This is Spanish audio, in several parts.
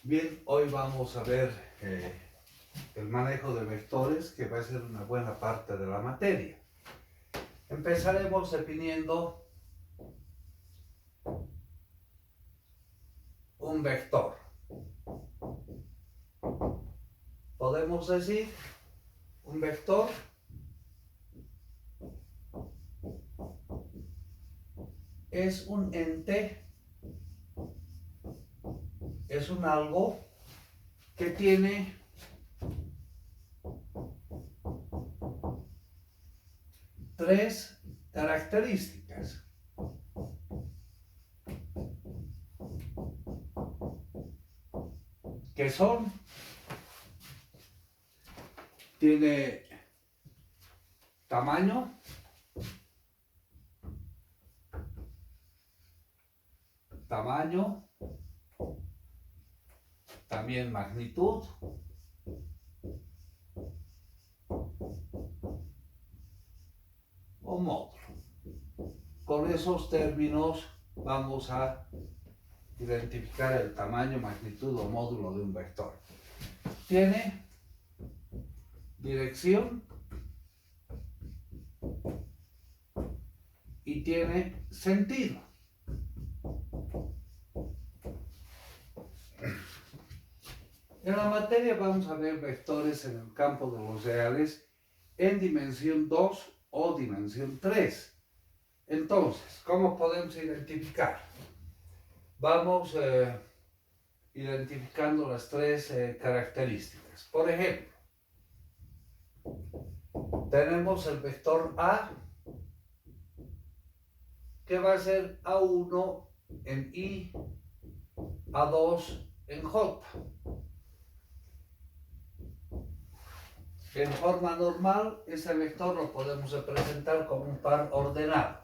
Bien, hoy vamos a ver el manejo de vectores, que va a ser una buena parte de la materia. Empezaremos definiendo un vector. Podemos decir, un vector es un ente, es un algo que tiene tres características. Que son, tiene tamaño, también magnitud o módulo. Con esos términos vamos a identificar el tamaño, magnitud o módulo de un vector. Tiene dirección y tiene sentido. En la materia vamos a ver vectores en el campo de los reales en dimensión 2 o dimensión 3. Entonces, ¿cómo podemos identificar? Vamos identificando las tres características. Por ejemplo, tenemos el vector A, que va a ser A1 en I, A2 en J. En forma normal, ese vector lo podemos representar como un par ordenado,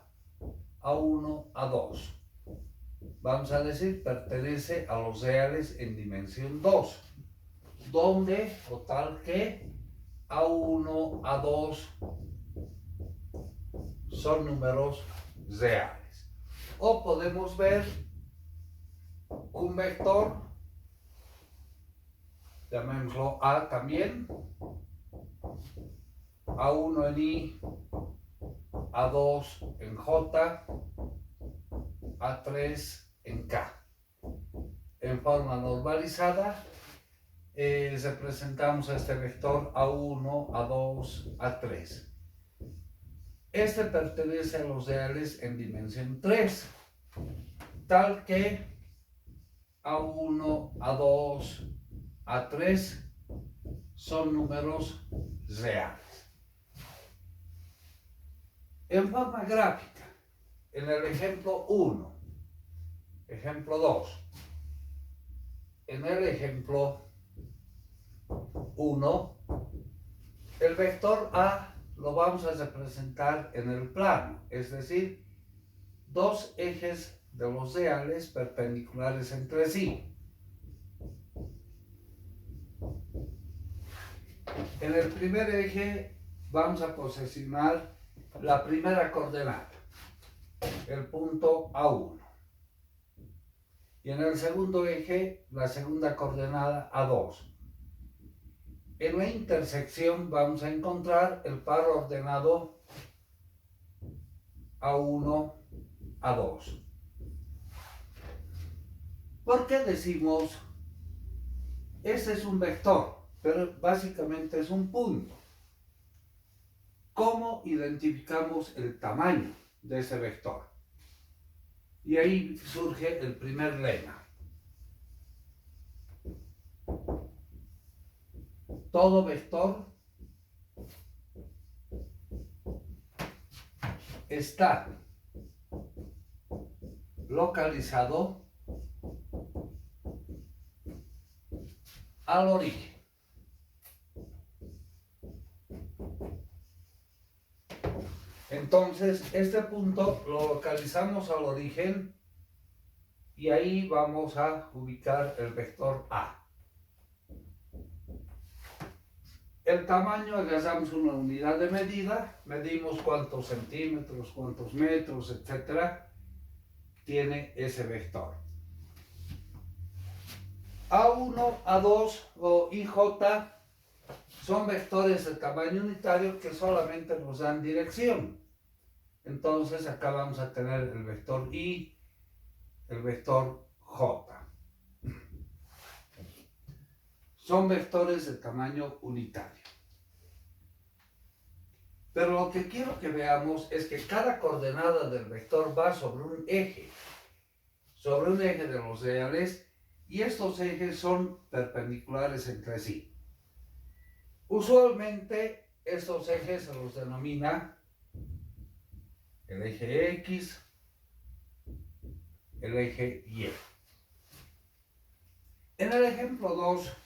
A1, A2. Vamos a decir, pertenece a los reales en dimensión 2, donde o tal que A1, A2 son números reales. O podemos ver un vector, llamémoslo A también, A1 en I, A2 en J, A3 en K. En forma normalizada, representamos a este vector A1, A2, A3. Este pertenece a los reales en dimensión 3, tal que A1, A2, A3 son números reales. En forma gráfica, en el ejemplo 1, ejemplo 2, en el ejemplo 1, el vector A lo vamos a representar en el plano, es decir, dos ejes de los reales perpendiculares entre sí. En el primer eje vamos a posicionar la primera coordenada, el punto A1. Y en el segundo eje, la segunda coordenada A2. En la intersección vamos a encontrar el par ordenado A1, A2. ¿Por qué decimos este es un vector? Pero básicamente es un punto. ¿Cómo identificamos el tamaño de ese vector? Y ahí surge el primer lema. Todo vector está localizado al origen. Entonces, este punto lo localizamos al origen y ahí vamos a ubicar el vector A. El tamaño, agarramos una unidad de medida, medimos cuántos centímetros, cuántos metros, etcétera, tiene ese vector. A1, A2 o IJ son vectores de tamaño unitario que solamente nos dan dirección. Entonces acá vamos a tener el vector I, el vector J. Son vectores de tamaño unitario. Pero lo que quiero que veamos es que cada coordenada del vector va sobre un eje de los reales, y estos ejes son perpendiculares entre sí. Usualmente estos ejes se los denomina el eje X, el eje Y. En el ejemplo 2,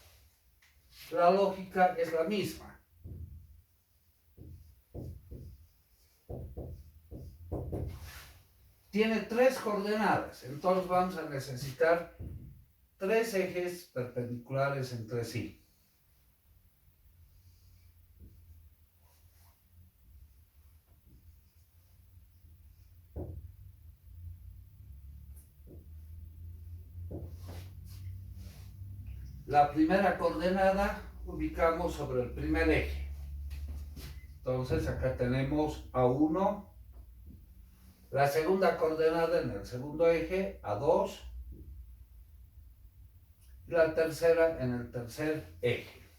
la lógica es la misma. Tiene tres coordenadas, entonces vamos a necesitar tres ejes perpendiculares entre sí. La primera coordenada ubicamos sobre el primer eje. Entonces acá tenemos A1. La segunda coordenada en el segundo eje, A2. Y la tercera en el tercer eje.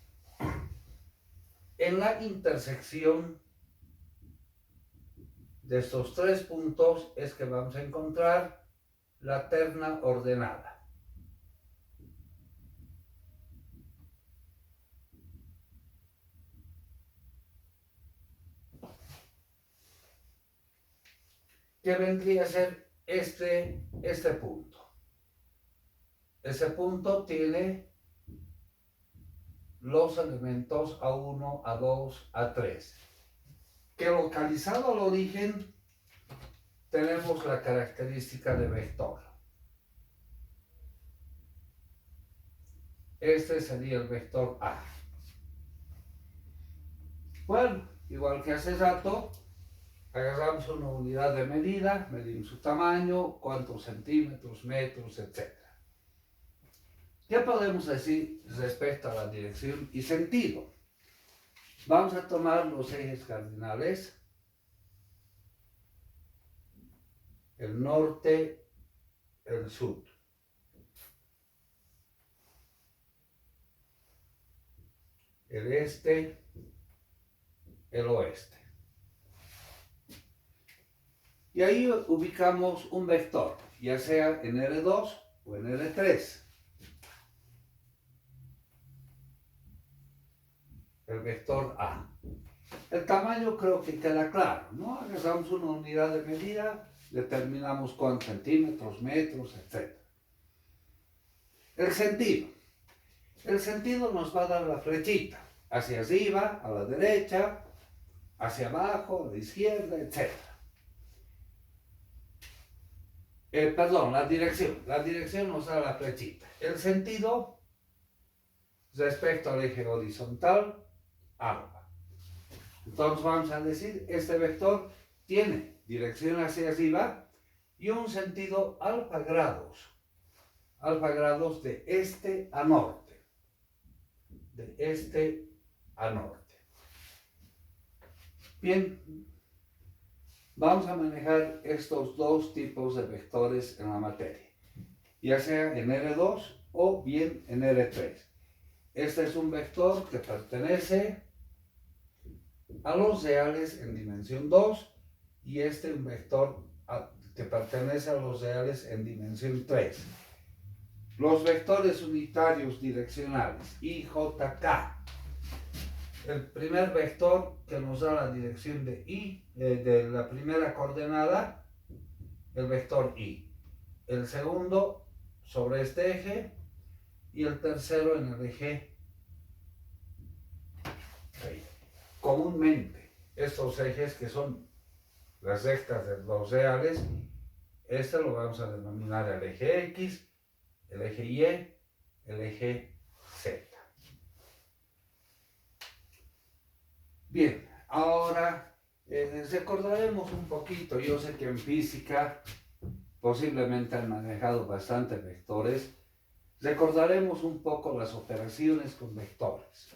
En la intersección de estos tres puntos es que vamos a encontrar la terna ordenada. Que vendría a ser este punto. Ese punto tiene los elementos A1, A2, A3. Que localizado al origen tenemos la característica de vector. Este sería el vector A. Bueno, igual que hace rato, agarramos una unidad de medida, medimos su tamaño, cuántos centímetros, metros, etc. ¿Qué podemos decir respecto a la dirección y sentido? Vamos a tomar los ejes cardinales, el norte, el sur. El este, el oeste. Y ahí ubicamos un vector, ya sea en R2 o en R3. El vector A. El tamaño creo que queda claro, ¿no? Agarramos una unidad de medida, determinamos cuántos centímetros, metros, etc. El sentido. El sentido nos va a dar la flechita, hacia arriba, a la derecha, hacia abajo, a la izquierda, etc. Perdón, la dirección. La dirección nos da la flechita. El sentido respecto al eje horizontal, alfa. Entonces vamos a decir, este vector tiene dirección hacia arriba y un sentido alfa grados de este a norte. De este a norte. Bien, vamos a manejar estos dos tipos de vectores en la materia, ya sea en R2 o bien en R3. Este es un vector que pertenece a los reales en dimensión 2 y este un vector que pertenece a los reales en dimensión 3. Los vectores unitarios direccionales IJK. El primer vector que nos da la dirección de I, de la primera coordenada, el vector I. El segundo sobre este eje y el tercero en el eje. Comúnmente, estos ejes que son las rectas de los reales, este lo vamos a denominar el eje X, el eje Y, el eje Z. Bien, ahora recordaremos un poquito. Yo sé que en física posiblemente han manejado bastantes vectores, Recordaremos un poco las operaciones con vectores.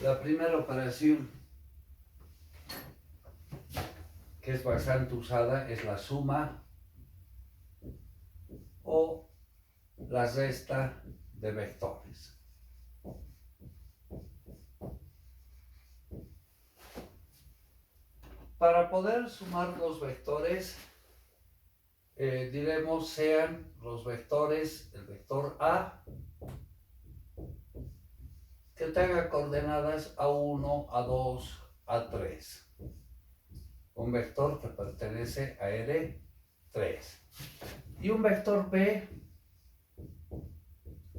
La primera operación que es bastante usada es la suma o la resta de vectores. Para poder sumar los vectores, diremos sean los vectores, el vector A, que tenga coordenadas A1, A2, A3. Un vector que pertenece a R3. Y un vector B,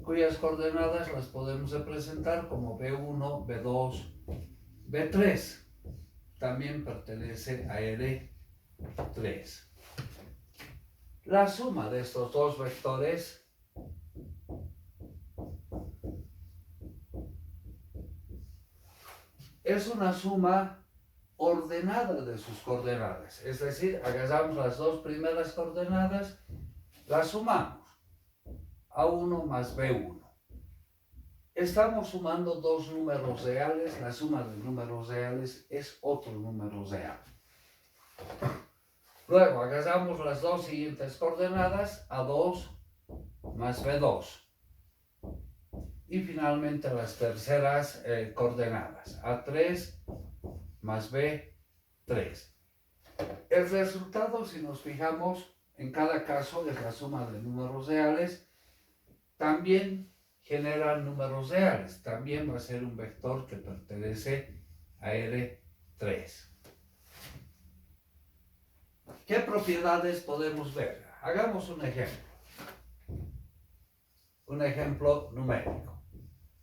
cuyas coordenadas las podemos representar como B1, B2, B3. También pertenece a R3. La suma de estos dos vectores es una suma ordenada de sus coordenadas. Es decir, agarramos las dos primeras coordenadas, las sumamos. A1 más B1. Estamos sumando dos números reales, la suma de números reales es otro número real. Luego agarramos las dos siguientes coordenadas, A2 más B2. Y finalmente las terceras coordenadas, A3 más B3. El resultado, si nos fijamos, en cada caso es la suma de números reales. También genera números reales. También va a ser un vector que pertenece a R3. ¿Qué propiedades podemos ver? Hagamos un ejemplo. Un ejemplo numérico.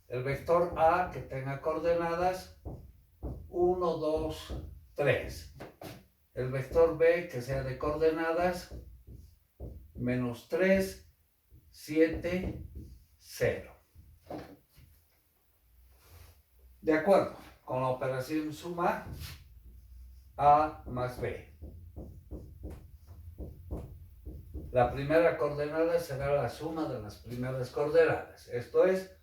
El vector A que tenga coordenadas 1, 2, 3. El vector B que sea de coordenadas menos 3, 7, 0. De acuerdo con la operación suma A más B. La primera coordenada será la suma de las primeras coordenadas. Esto es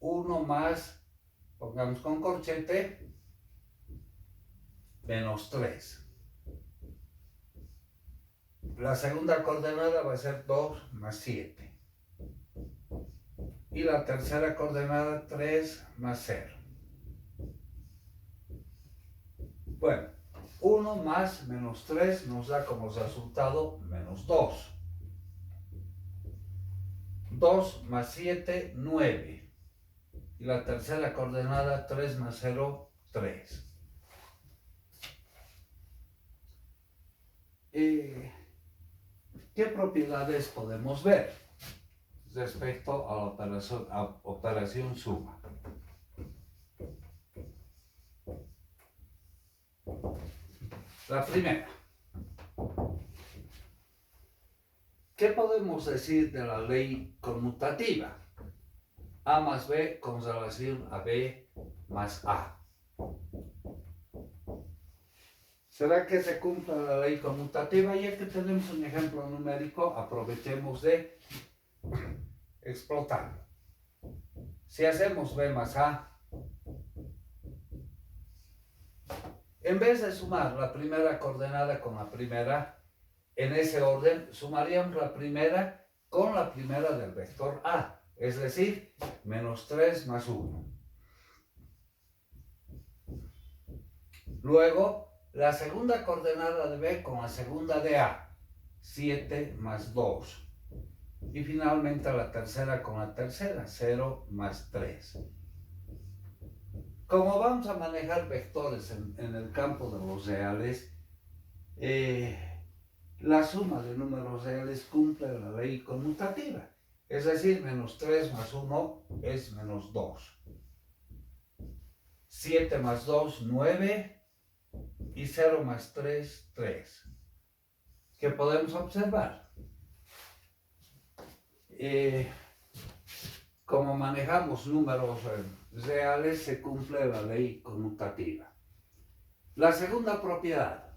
1 más, pongamos con corchete, menos 3. La segunda coordenada va a ser 2 más 7. Y la tercera coordenada 3 más 0. Bueno, 1 más menos 3 nos da como resultado menos 2. 2 más 7, 9. Y la tercera coordenada 3 más 0, 3. ¿Qué propiedades podemos ver respecto a la operación suma? La primera. ¿Qué podemos decir de la ley conmutativa? A más B con relación a B más A. ¿Será que se cumpla la ley conmutativa? Ya que tenemos un ejemplo numérico, aprovechemos de explotarlo. Si hacemos B más A, en vez de sumar la primera coordenada con la primera, en ese orden sumaríamos la primera con la primera del vector A, es decir, menos 3 más 1. Luego, la segunda coordenada de B con la segunda de A, 7 más 2. Y finalmente la tercera con la tercera, 0 más 3. Como vamos a manejar vectores en el campo de los reales, la suma de números reales cumple la ley conmutativa. Es decir, menos 3 más 1 es menos 2. 7 más 2, 9. Y 0 más 3, 3. ¿Qué podemos observar? Como manejamos números reales, se cumple la ley conmutativa. La segunda propiedad.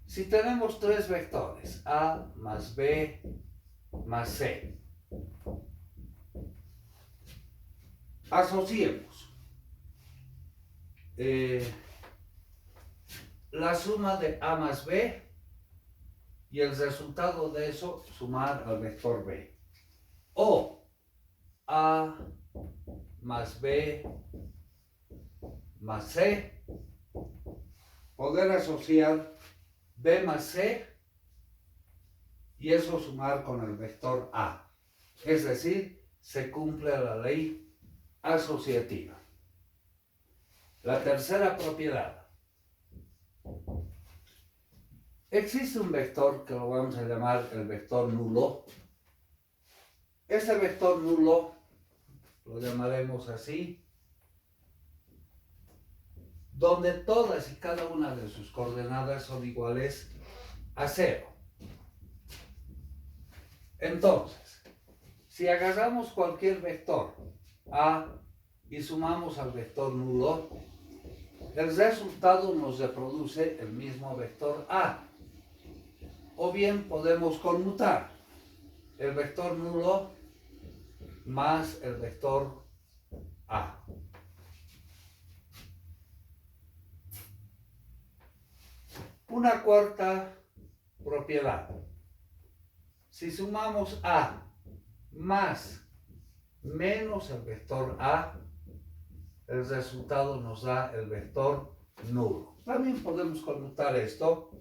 Si tenemos tres vectores, A más B más C, asociemos la suma de A más B y el resultado de eso sumar al vector B. O A más B más C, poder asociar B más C y eso sumar con el vector A. Es decir, se cumple la ley asociativa. La tercera propiedad. Existe un vector que lo vamos a llamar el vector nulo. Este vector nulo lo llamaremos así, donde todas y cada una de sus coordenadas son iguales a 0. Entonces, si agarramos cualquier vector A y sumamos al vector nulo, el resultado nos reproduce el mismo vector A. O bien podemos conmutar el vector nulo más el vector A. Una cuarta propiedad. Si sumamos A más menos el vector A, el resultado nos da el vector nulo. También podemos conmutar esto,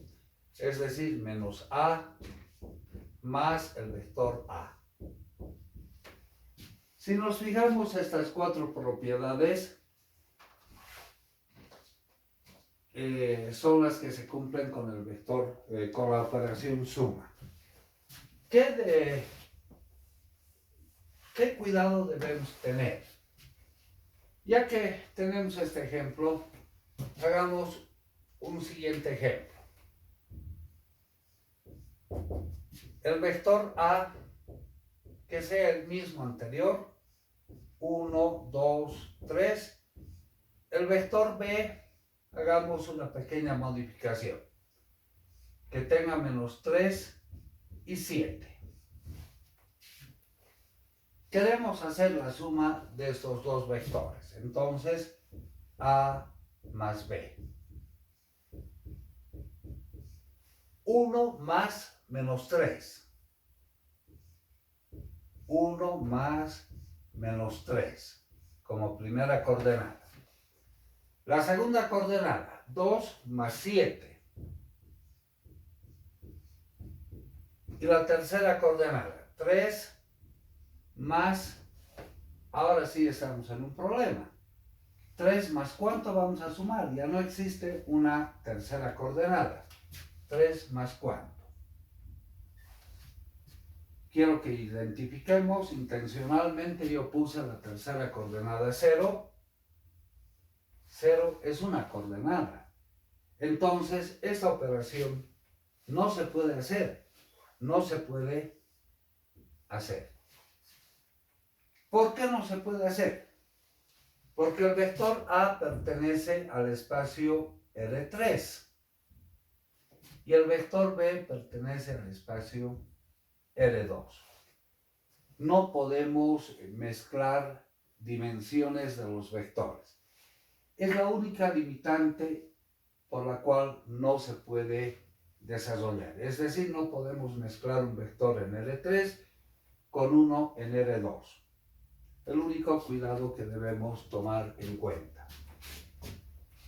es decir, menos A más el vector A. Si nos fijamos estas cuatro propiedades, son las que se cumplen con el vector, con la operación suma. ¿Qué cuidado debemos tener? Ya que tenemos este ejemplo, hagamos un siguiente ejemplo. El vector A, que sea el mismo anterior, 1, 2, 3. El vector B, hagamos una pequeña modificación, que tenga menos 3 y 7. Queremos hacer la suma de estos dos vectores, entonces A más B. 1 más menos 3. 1 más menos 3 como primera coordenada. La segunda coordenada, 2 más 7. Y la tercera coordenada, 3 más, ahora sí estamos en un problema. 3 más ¿cuánto vamos a sumar? Ya no existe una tercera coordenada. 3 más ¿cuánto? Quiero que identifiquemos, intencionalmente yo puse la tercera coordenada 0. 0 es una coordenada. Entonces, esta operación no se puede hacer. No se puede hacer. ¿Por qué no se puede hacer? Porque el vector A pertenece al espacio R3 y el vector B pertenece al espacio R2. No podemos mezclar dimensiones de los vectores. Es la única limitante por la cual no se puede desarrollar. Es decir, no podemos mezclar un vector en R3 con uno en R2. El único cuidado que debemos tomar en cuenta.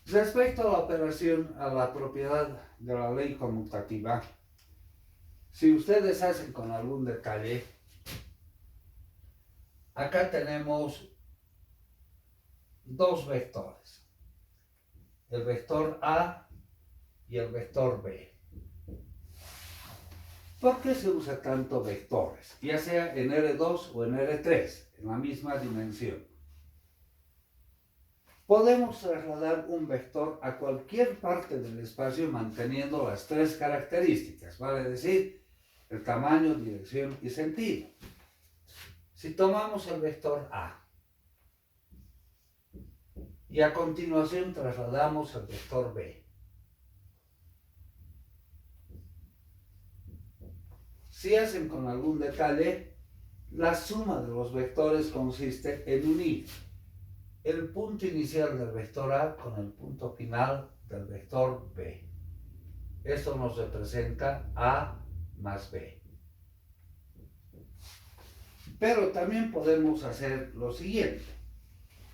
Respecto a la operación, a la propiedad de la ley conmutativa, si ustedes hacen con algún detalle, acá tenemos dos vectores, el vector A y el vector B. ¿Por qué se usa tanto vectores? Ya sea en R2 o en R3, en la misma dimensión. Podemos trasladar un vector a cualquier parte del espacio manteniendo las tres características, vale decir, el tamaño, dirección y sentido. Si tomamos el vector A y a continuación trasladamos el vector B, si hacen con algún detalle, la suma de los vectores consiste en unir el punto inicial del vector A con el punto final del vector B. Esto nos representa A más B. Pero también podemos hacer lo siguiente.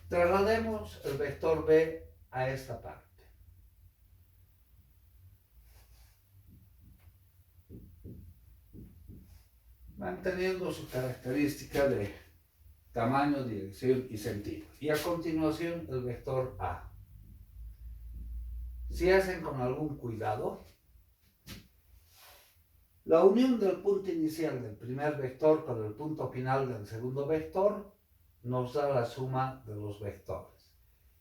Traslademos el vector B a esta parte. Manteniendo su característica de tamaño, dirección y sentido. Y a continuación el vector A. Si hacen con algún cuidado, la unión del punto inicial del primer vector con el punto final del segundo vector nos da la suma de los vectores.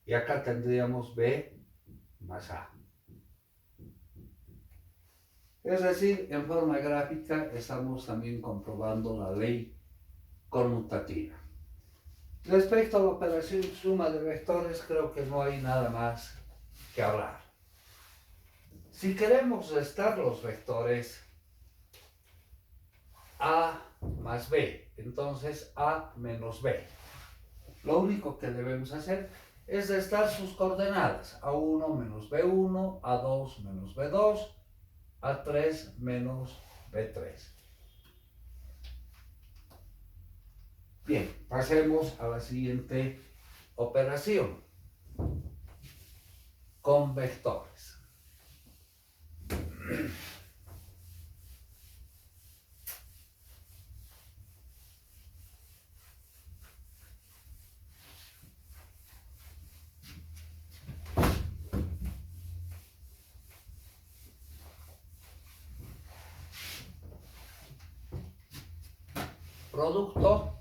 Y acá tendríamos B más A. Es decir, en forma gráfica estamos también comprobando la ley conmutativa. Respecto a la operación suma de vectores, creo que no hay nada más que hablar. Si queremos restar los vectores A más B, entonces A menos B. Lo único que debemos hacer es restar sus coordenadas. A1 menos B1, A2 menos B2, A3 menos B3. Bien, pasemos a la siguiente operación con vectores. Producto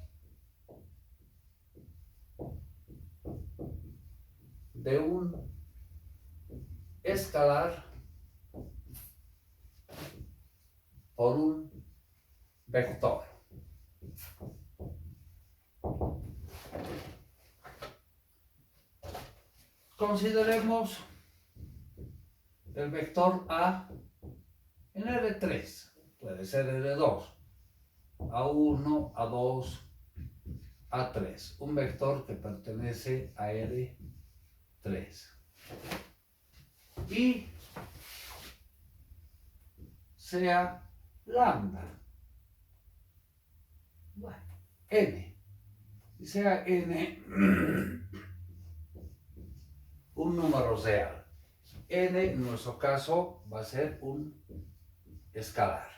de un escalar por un vector. Consideremos el vector A en R3, puede ser R2, A1, A2, A3, un vector que pertenece a R3. Y sea lambda, bueno, n, y sea n un número real. N en nuestro caso va a ser un escalar.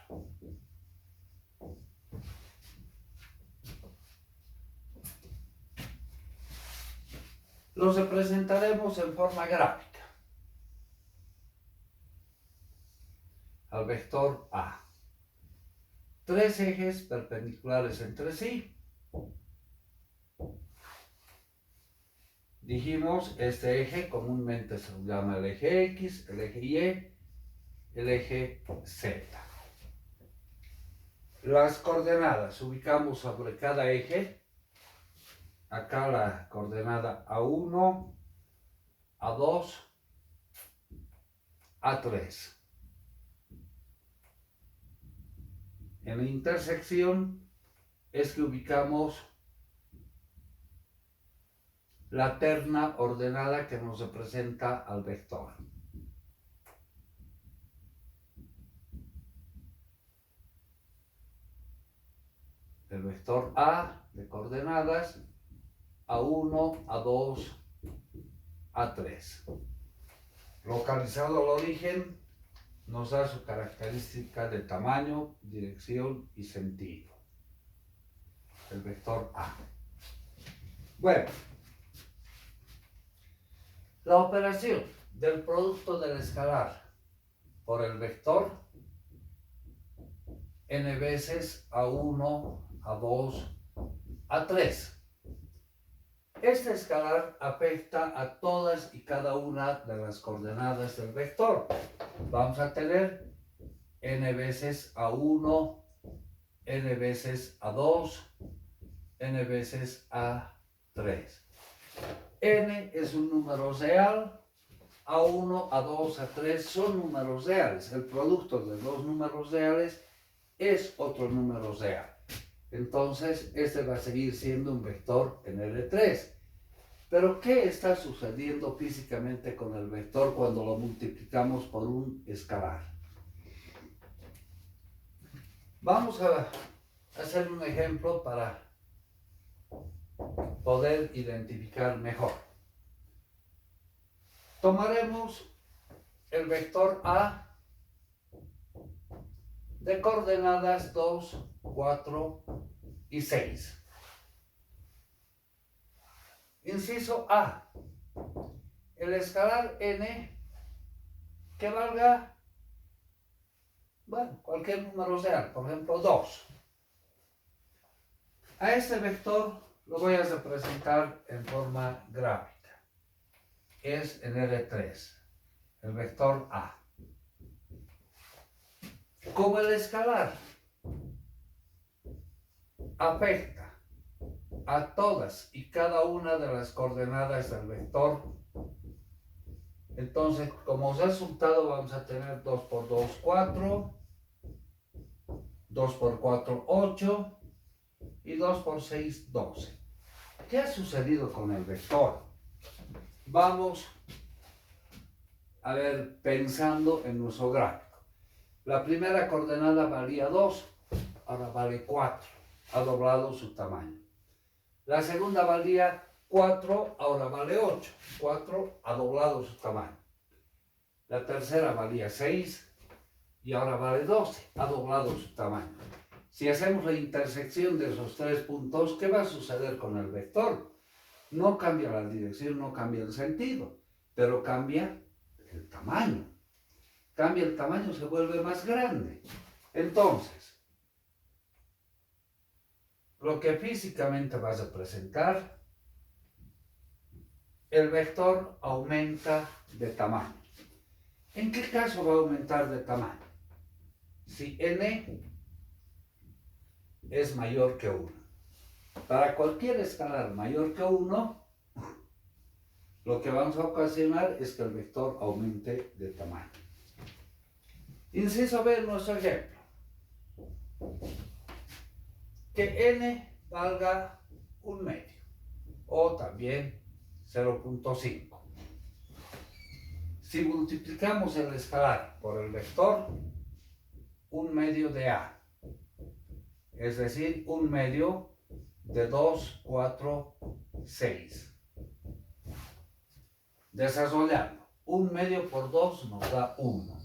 Los representaremos en forma gráfica. Al vector A. Tres ejes perpendiculares entre sí. Dijimos, este eje comúnmente se llama el eje X, el eje Y, el eje Z. Las coordenadas ubicamos sobre cada eje. Acá la coordenada A1, A2, A3. En la intersección es que ubicamos la terna ordenada que nos representa al vector. El vector A de coordenadas A1, A2, A3. Localizado al origen, nos da su característica de tamaño, dirección y sentido. El vector A. Bueno, la operación del producto del escalar por el vector n veces A1, A2, A3. Este escalar afecta a todas y cada una de las coordenadas del vector. Vamos a tener n veces A1, n veces A2, n veces A3. N es un número real, A1, A2, A3 son números reales. El producto de dos números reales es otro número real. Entonces, este va a seguir siendo un vector en L3. Pero, ¿qué está sucediendo físicamente con el vector cuando lo multiplicamos por un escalar? Vamos a hacer un ejemplo para poder identificar mejor. Tomaremos el vector A de coordenadas 2, 4 y 6. Inciso A. El escalar n que valga, bueno, cualquier número real, por ejemplo 2. A este vector lo voy a representar en forma gráfica. Es en L3, el vector A. Como el escalar afecta a todas y cada una de las coordenadas del vector, entonces como resultado vamos a tener 2 por 2, 4, 2 por 4, 8 y 2 por 6, 12. ¿Qué ha sucedido con el vector? Vamos a ver pensando en nuestro gráfico. La primera coordenada valía 2, ahora vale 4, ha doblado su tamaño. La segunda valía 4, ahora vale 8, 4 ha doblado su tamaño. La tercera valía 6 y ahora vale 12, ha doblado su tamaño. Si hacemos la intersección de esos tres puntos, ¿qué va a suceder con el vector? No cambia la dirección, no cambia el sentido, pero cambia el tamaño. Cambia el tamaño, se vuelve más grande. Entonces, lo que físicamente vas a presentar, el vector aumenta de tamaño. ¿En qué caso va a aumentar de tamaño? Si n es mayor que 1. Para cualquier escalar mayor que 1, lo que vamos a ocasionar es que el vector aumente de tamaño. Inciso B en nuestro ejemplo. Que n valga 1/2 o también 0.5. Si multiplicamos el escalar por el vector, 1/2 de A, es decir, 1/2 de 2, 4, 6. Desarrollando, 1/2 por 2 nos da 1.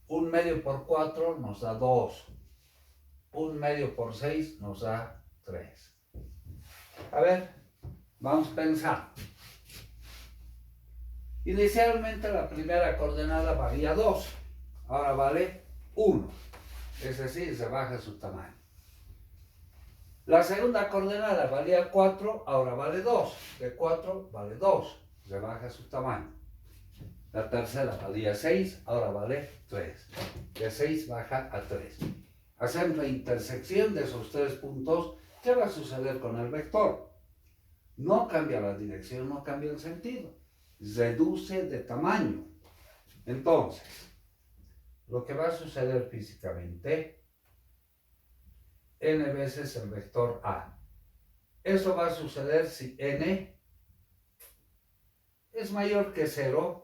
1/2 por 4 nos da 2. 1/2 por 6 nos da 3. A ver, vamos pensando. Inicialmente la primera coordenada valía 2, ahora vale 1, es decir, se baja su tamaño. La segunda coordenada valía 4, ahora vale 2, de 4 vale 2, se baja su tamaño. La tercera valía 6, ahora vale 3, de 6 baja a 3. Hacemos la intersección de esos tres puntos. ¿Qué va a suceder con el vector? No cambia la dirección, no cambia el sentido. Reduce de tamaño. Entonces, lo que va a suceder físicamente, n veces el vector A. Eso va a suceder si n es mayor que 0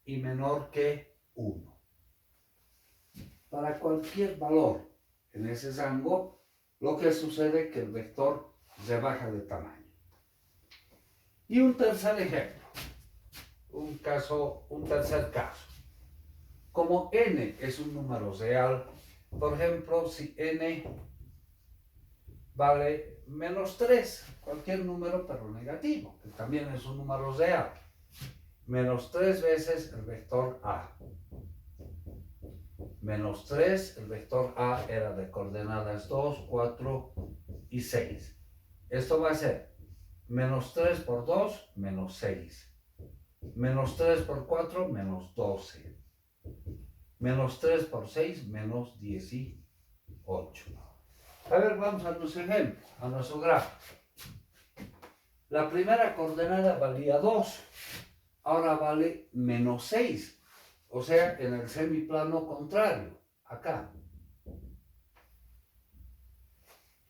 y menor que 1. Para cualquier valor en ese rango, lo que sucede es que el vector se baja de tamaño. Y un tercer ejemplo, un tercer caso. Como n es un número real, por ejemplo, si n vale -3, cualquier número pero negativo, que también es un número real, -3 veces el vector A. menos 3, el vector A era de coordenadas 2, 4 y 6. Esto va a ser menos 3 por 2, menos 6. Menos 3 por 4, menos 12. Menos 3 por 6, menos 18. A ver, vamos a nuestro ejemplo, a nuestro gráfico. La primera coordenada valía 2, ahora vale menos 6. O sea, en el semiplano contrario, acá.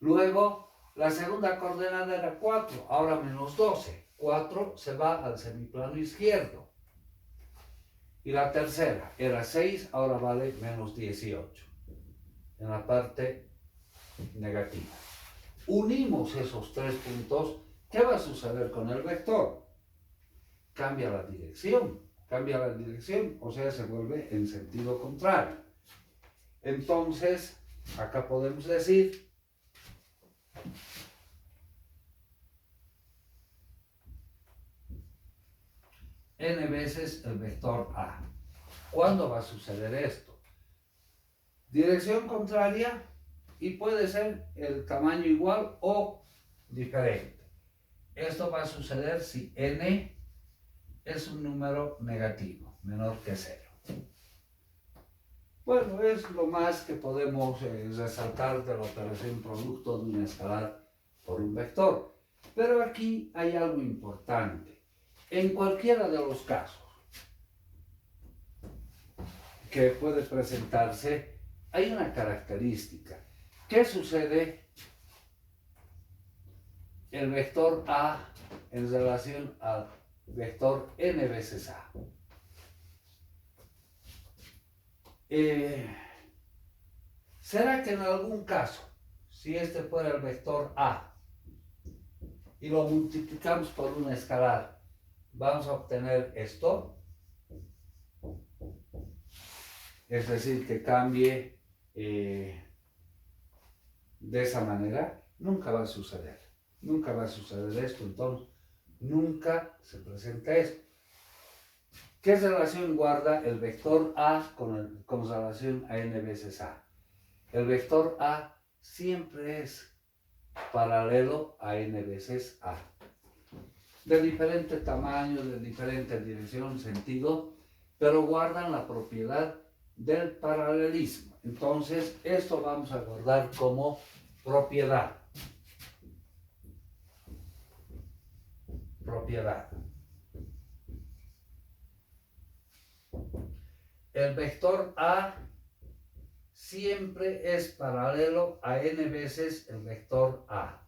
Luego, la segunda coordenada era 4, ahora menos 12. 4 se va al semiplano izquierdo. Y la tercera era 6, ahora vale menos 18. En la parte negativa. Unimos esos tres puntos. ¿Qué va a suceder con el vector? Cambia la dirección. O sea, se vuelve en sentido contrario. Entonces, acá podemos decir n veces el vector A. ¿Cuándo va a suceder esto? Dirección contraria y puede ser el tamaño igual o diferente. Esto va a suceder si n es un número negativo, menor que 0. Bueno, es lo más que podemos resaltar de la operación producto de un escalar por un vector. Pero aquí hay algo importante. En cualquiera de los casos que puede presentarse, hay una característica. ¿Qué sucede el vector A en relación al vector n veces A? ¿Será que en algún caso, si este fuera el vector A y lo multiplicamos por un escalar, vamos a obtener esto? Es decir, que cambie de esa manera. Nunca va a suceder. Nunca va a suceder esto, entonces nunca se presenta esto. ¿Qué relación guarda el vector A con relación a n veces A? El vector A siempre es paralelo a n veces A. De diferente tamaño, de diferente dirección, sentido, pero guardan la propiedad del paralelismo. Entonces, esto vamos a guardar como propiedad. El vector A siempre es paralelo a n veces el vector A.